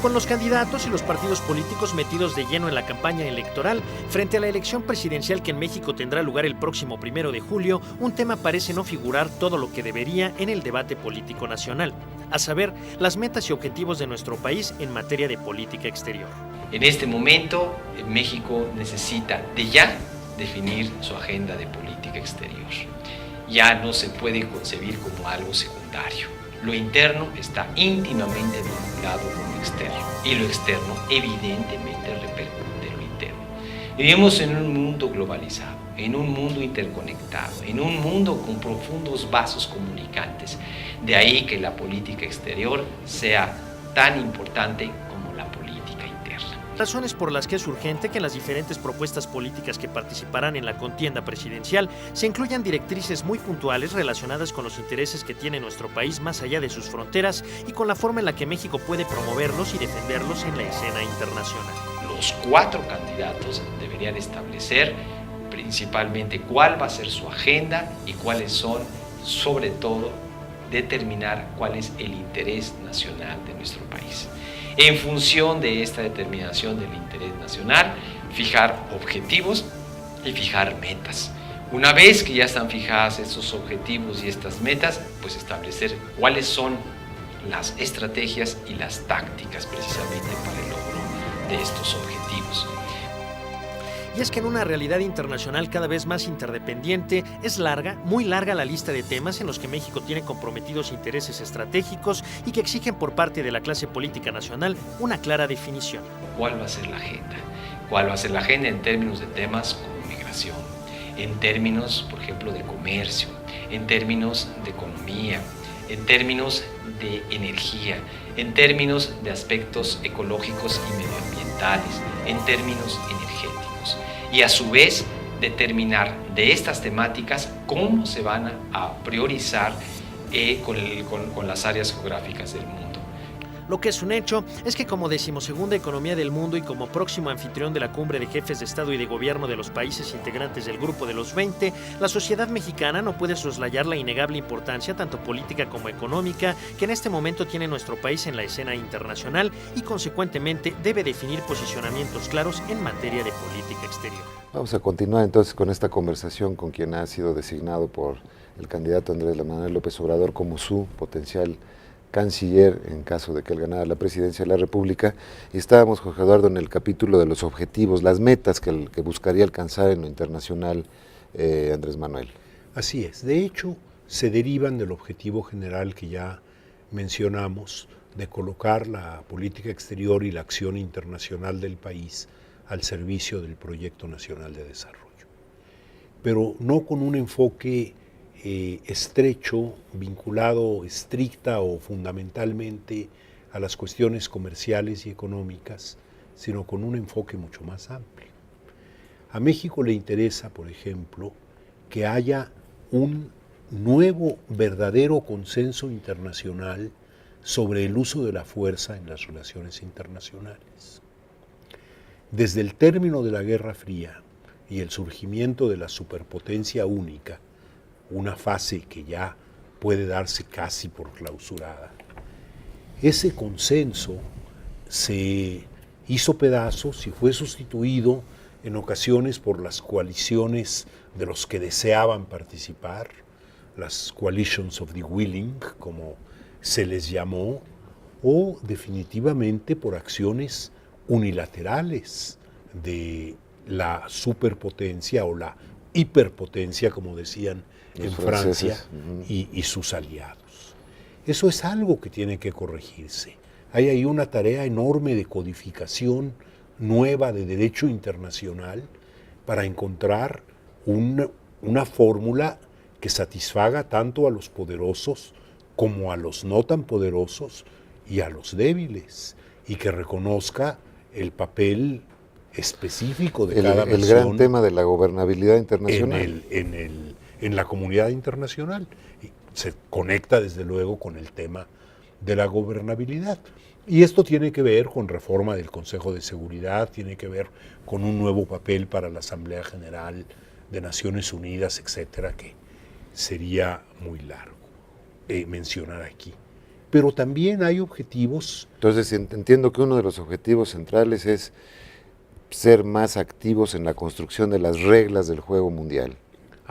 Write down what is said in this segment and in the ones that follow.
Con los candidatos y los partidos políticos metidos de lleno en la campaña electoral, frente a la elección presidencial que en México tendrá lugar el próximo 1 de julio, un tema parece no figurar todo lo que debería en el debate político nacional, a saber, las metas y objetivos de nuestro país en materia de política exterior. En este momento, México necesita de ya definir su agenda de política exterior. Ya no se puede concebir como algo secundario. Lo interno está íntimamente vinculado con lo externo y lo externo evidentemente repercute en lo interno. Vivimos en un mundo globalizado, en un mundo interconectado, en un mundo con profundos vasos comunicantes. De ahí que la política exterior sea tan importante como la política interna. Razones por las que es urgente que en las diferentes propuestas políticas que participarán en la contienda presidencial se incluyan directrices muy puntuales relacionadas con los intereses que tiene nuestro país más allá de sus fronteras y con la forma en la que México puede promoverlos y defenderlos en la escena internacional. Los 4 candidatos deberían establecer principalmente cuál va a ser su agenda y cuáles son, sobre todo, determinar cuál es el interés nacional de nuestro país. En función de esta determinación del interés nacional, fijar objetivos y fijar metas. Una vez que ya están fijadas estos objetivos y estas metas, pues establecer cuáles son las estrategias y las tácticas precisamente para el logro de estos objetivos. Y es que en una realidad internacional cada vez más interdependiente, es larga, muy larga la lista de temas en los que México tiene comprometidos intereses estratégicos y que exigen por parte de la clase política nacional una clara definición. ¿Cuál va a ser la agenda? ¿Cuál va a ser la agenda en términos de temas como migración? En términos, por ejemplo, de comercio, en términos de economía, en términos de energía, en términos de aspectos ecológicos y medioambientales, en términos energéticos. Y a su vez determinar de estas temáticas cómo se van a priorizar con las áreas geográficas del mundo. Lo que es un hecho es que como 12ª economía del mundo y como próximo anfitrión de la cumbre de jefes de Estado y de Gobierno de los países integrantes del Grupo de los 20, la sociedad mexicana no puede soslayar la innegable importancia, tanto política como económica, que en este momento tiene nuestro país en la escena internacional y consecuentemente debe definir posicionamientos claros en materia de política exterior. Vamos a continuar entonces con esta conversación con quien ha sido designado por el candidato Andrés Manuel López Obrador como su potencial canciller en caso de que él ganara la presidencia de la República, y estábamos, Jorge Eduardo, en el capítulo de los objetivos, las metas que buscaría alcanzar en lo internacional Andrés Manuel. Así es, de hecho se derivan del objetivo general que ya mencionamos de colocar la política exterior y la acción internacional del país al servicio del proyecto nacional de desarrollo, pero no con un enfoque estrecho, vinculado estricta o fundamentalmente a las cuestiones comerciales y económicas, sino con un enfoque mucho más amplio. A México le interesa, por ejemplo, que haya un nuevo, verdadero consenso internacional sobre el uso de la fuerza en las relaciones internacionales. Desde el término de la Guerra Fría y el surgimiento de la superpotencia única, una fase que ya puede darse casi por clausurada, ese consenso se hizo pedazos y fue sustituido en ocasiones por las coaliciones de los que deseaban participar, las coalitions of the willing, como se les llamó, o definitivamente por acciones unilaterales de la superpotencia o la hiperpotencia, como decían en Francia, y sus aliados. Eso es algo que tiene que corregirse. Hay ahí una tarea enorme de codificación nueva de derecho internacional para encontrar una fórmula que satisfaga tanto a los poderosos como a los no tan poderosos y a los débiles, y que reconozca el papel específico de cada nación. El gran tema de la gobernabilidad internacional. En la comunidad internacional. Y se conecta desde luego con el tema de la gobernabilidad. Y esto tiene que ver con reforma del Consejo de Seguridad, tiene que ver con un nuevo papel para la Asamblea General de Naciones Unidas, etcétera, que sería muy largo mencionar aquí. pero también hay objetivos. Entonces entiendo que uno de los objetivos centrales es ser más activos en la construcción de las reglas del juego mundial,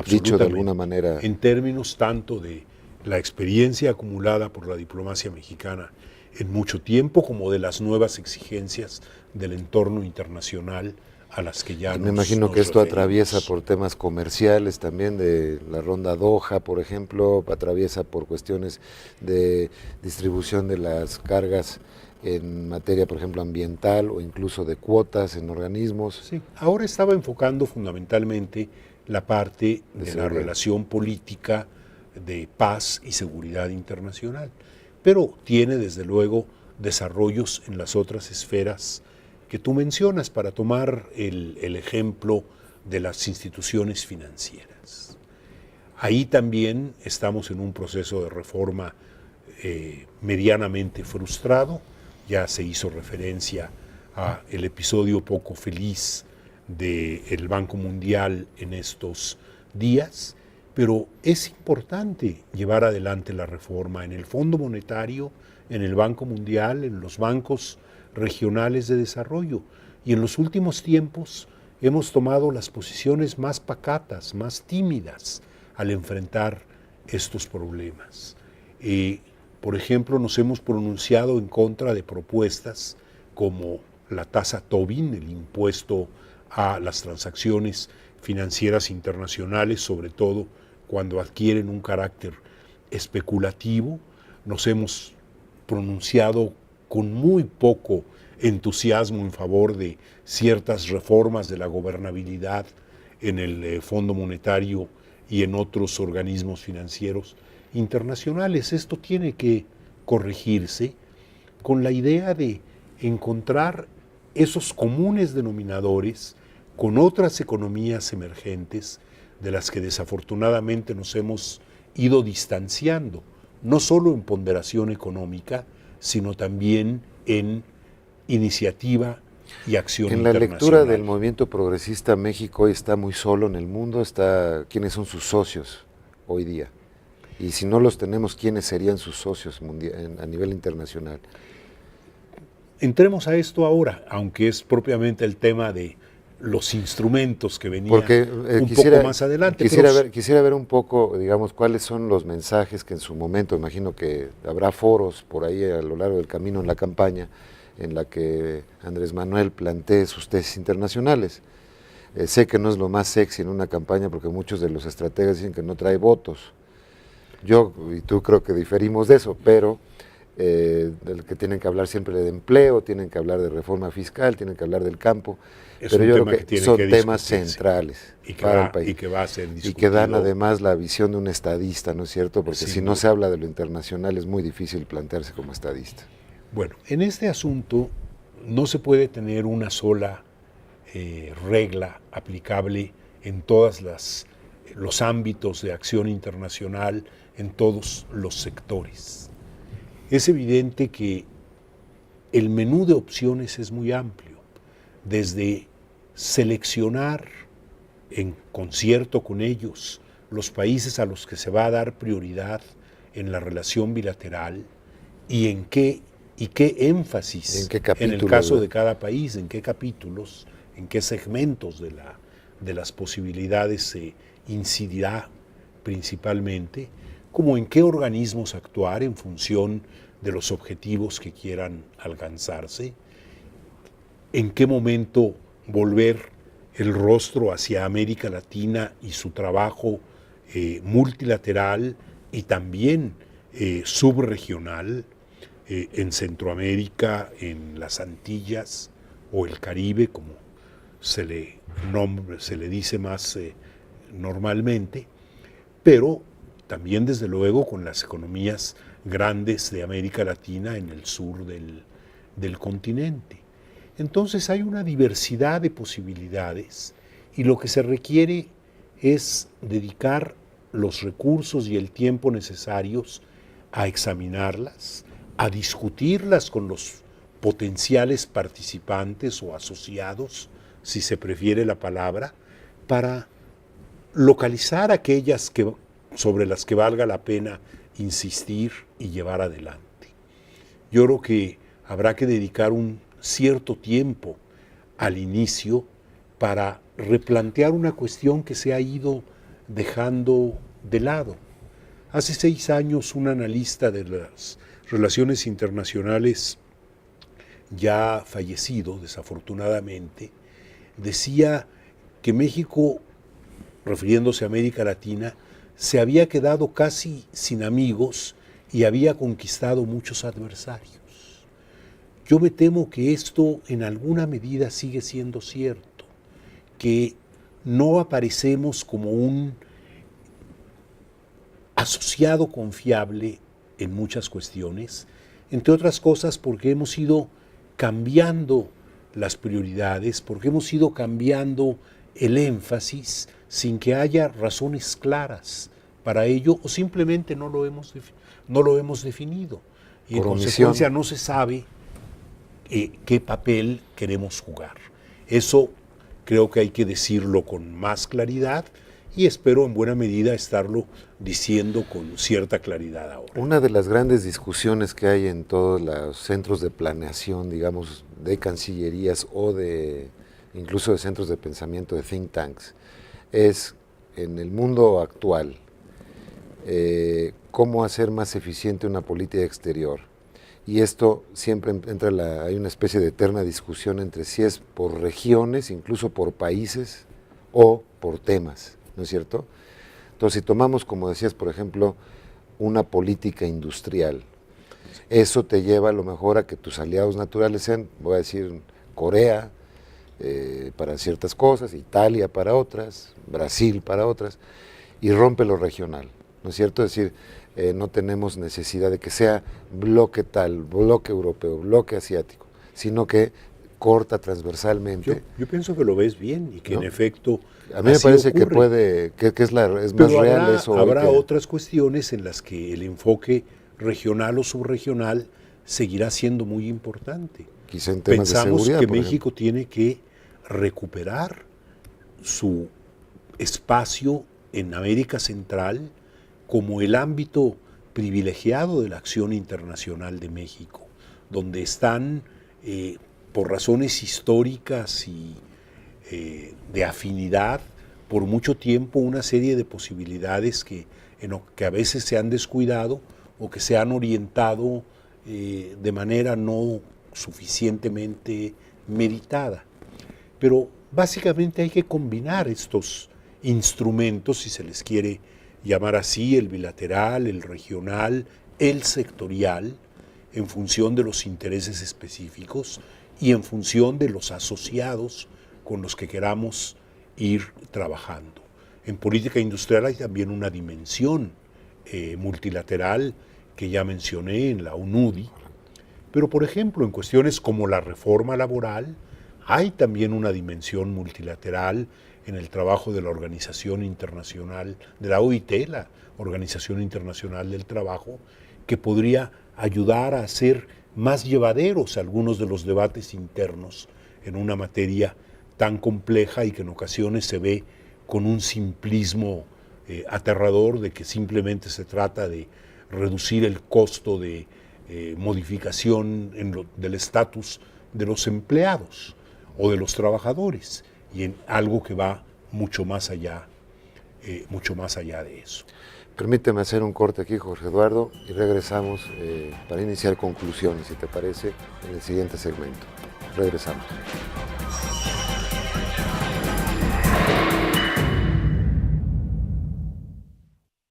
dicho de alguna manera. En términos tanto de la experiencia acumulada por la diplomacia mexicana en mucho tiempo, como de las nuevas exigencias del entorno internacional a las que ya me imagino que esto atraviesa por temas comerciales también, de la ronda Doha, por ejemplo, atraviesa por cuestiones de distribución de las cargas en materia, por ejemplo, ambiental o incluso de cuotas en organismos. Sí, ahora estaba enfocando fundamentalmente la parte de la relación política de paz y seguridad internacional, pero tiene desde luego desarrollos en las otras esferas que tú mencionas, para tomar el ejemplo de las instituciones financieras. Ahí también estamos en un proceso de reforma medianamente frustrado. Ya se hizo referencia a el episodio poco feliz del Banco Mundial en estos días, pero es importante llevar adelante la reforma en el Fondo Monetario, en el Banco Mundial, en los bancos regionales de desarrollo, y en los últimos tiempos hemos tomado las posiciones más pacatas, más tímidas al enfrentar estos problemas. Por ejemplo, nos hemos pronunciado en contra de propuestas como la tasa Tobin, el impuesto a las transacciones financieras internacionales, sobre todo cuando adquieren un carácter especulativo. Nos hemos pronunciado con muy poco entusiasmo en favor de ciertas reformas de la gobernabilidad en el Fondo Monetario y en otros organismos financieros internacionales. Esto tiene que corregirse con la idea de encontrar esos comunes denominadores con otras economías emergentes de las que desafortunadamente nos hemos ido distanciando, no solo en ponderación económica, sino también en iniciativa y acción internacional. En la lectura del movimiento progresista, México hoy está muy solo en el mundo. ¿Quiénes son sus socios hoy día? Y si no los tenemos, ¿quiénes serían sus socios a nivel internacional? Entremos a esto ahora, aunque es propiamente el tema de los instrumentos que venían poco más adelante. Quisiera ver un poco, digamos, cuáles son los mensajes que en su momento, imagino que habrá foros por ahí a lo largo del camino en la campaña, en la que Andrés Manuel plantee sus tesis internacionales. Sé que no es lo más sexy en una campaña, porque muchos de los estrategas dicen que no trae votos. Yo y tú creo que diferimos de eso, pero del que tienen que hablar siempre de empleo, tienen que hablar de reforma fiscal, tienen que hablar del campo, pero yo creo que son temas centrales para el país y que va a ser discutido, y que dan además la visión de un estadista, ¿no es cierto? Porque si no se habla de lo internacional es muy difícil plantearse como estadista. Bueno, en este asunto no se puede tener una sola regla aplicable en todos los ámbitos de acción internacional, en todos los sectores. Es evidente que el menú de opciones es muy amplio, desde seleccionar en concierto con ellos los países a los que se va a dar prioridad en la relación bilateral y qué énfasis en el caso de cada país, en qué capítulos, en qué segmentos de las posibilidades se incidirá principalmente, como en qué organismos actuar en función de los objetivos que quieran alcanzarse, en qué momento volver el rostro hacia América Latina y su trabajo multilateral y también subregional, en Centroamérica, en las Antillas o el Caribe, como se le dice más normalmente, pero también desde luego con las economías grandes de América Latina en el sur del continente. Entonces hay una diversidad de posibilidades y lo que se requiere es dedicar los recursos y el tiempo necesarios a examinarlas, a discutirlas con los potenciales participantes o asociados, si se prefiere la palabra, para localizar aquellas sobre las que valga la pena insistir y llevar adelante. Yo creo que habrá que dedicar un cierto tiempo al inicio para replantear una cuestión que se ha ido dejando de lado. Hace 6 años un analista de las relaciones internacionales, ya fallecido desafortunadamente, decía que México, refiriéndose a América Latina, se había quedado casi sin amigos y había conquistado muchos adversarios. Yo me temo que esto en alguna medida sigue siendo cierto, que no aparecemos como un asociado confiable en muchas cuestiones, entre otras cosas porque hemos ido cambiando las prioridades, porque hemos ido cambiando el énfasis sin que haya razones claras para ello, o simplemente no lo hemos definido. Y en consecuencia no se sabe qué papel queremos jugar. Eso creo que hay que decirlo con más claridad y espero en buena medida estarlo diciendo con cierta claridad ahora. Una de las grandes discusiones que hay en todos los centros de planeación, digamos, de cancillerías o incluso de centros de pensamiento, de think tanks, es en el mundo actual cómo hacer más eficiente una política exterior. Y esto siempre hay una especie de eterna discusión entre si es por regiones, incluso por países o por temas, ¿no es cierto? Entonces, si tomamos, como decías, por ejemplo, una política industrial, eso te lleva a lo mejor a que tus aliados naturales sean, voy a decir, Corea para ciertas cosas, Italia para otras, Brasil para otras, y rompe lo regional, ¿no es cierto? Es decir, no tenemos necesidad de que sea bloque tal, bloque europeo, bloque asiático, sino que corta transversalmente. Yo pienso que lo ves bien y que ¿no? En efecto a mí me parece ocurre. que es más real eso. Habrá otras cuestiones en las que el enfoque regional o subregional seguirá siendo muy importante. Quizá en temas Pensamos de seguridad, que México tiene que recuperar su espacio en América Central como el ámbito privilegiado de la acción internacional de México, donde están, por razones históricas y de afinidad, por mucho tiempo una serie de posibilidades que a veces se han descuidado o que se han orientado de manera no suficientemente meritada. Pero básicamente hay que combinar estos instrumentos, si se les quiere llamar así, el bilateral, el regional, el sectorial, en función de los intereses específicos y en función de los asociados con los que queramos ir trabajando. En política industrial hay también una dimensión multilateral que ya mencioné en la UNUDI, pero por ejemplo en cuestiones como la reforma laboral hay también una dimensión multilateral en el trabajo de la Organización Internacional, de la OIT, la Organización Internacional del Trabajo, que podría ayudar a hacer más llevaderos algunos de los debates internos en una materia tan compleja y que en ocasiones se ve con un simplismo aterrador de que simplemente se trata de reducir el costo de modificación del estatus de los empleados o de los trabajadores, y en algo que va mucho más allá de eso. Permíteme hacer un corte aquí, Jorge Eduardo, y regresamos para iniciar conclusiones, si te parece, en el siguiente segmento. Regresamos.